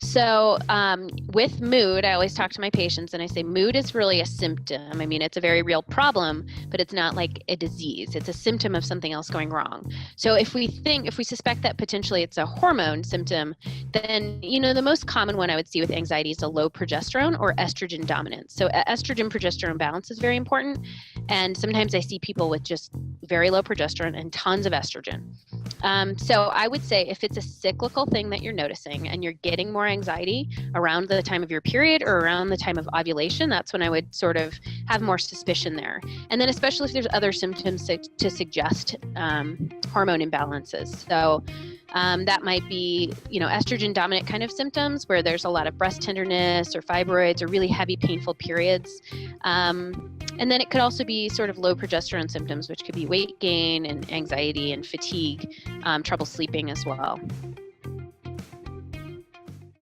So with mood, I always talk to my patients and I say mood is really a symptom. I mean, it's a very real problem, but it's not like a disease. It's a symptom of something else going wrong. So if we suspect that potentially it's a hormone symptom, then, the most common one I would see with anxiety is a low progesterone or estrogen dominance. So estrogen progesterone balance is very important. And sometimes I see people with just very low progesterone and tons of estrogen. So I would say if it's a cyclical thing that you're noticing and you're getting more anxiety around the time of your period or around the time of ovulation, that's when I would sort of have more suspicion there. And then especially if there's other symptoms to suggest hormone imbalances. So that might be, estrogen dominant kind of symptoms where there's a lot of breast tenderness or fibroids or really heavy painful periods. And then it could also be sort of low progesterone symptoms, which could be weight gain and anxiety and fatigue, trouble sleeping as well.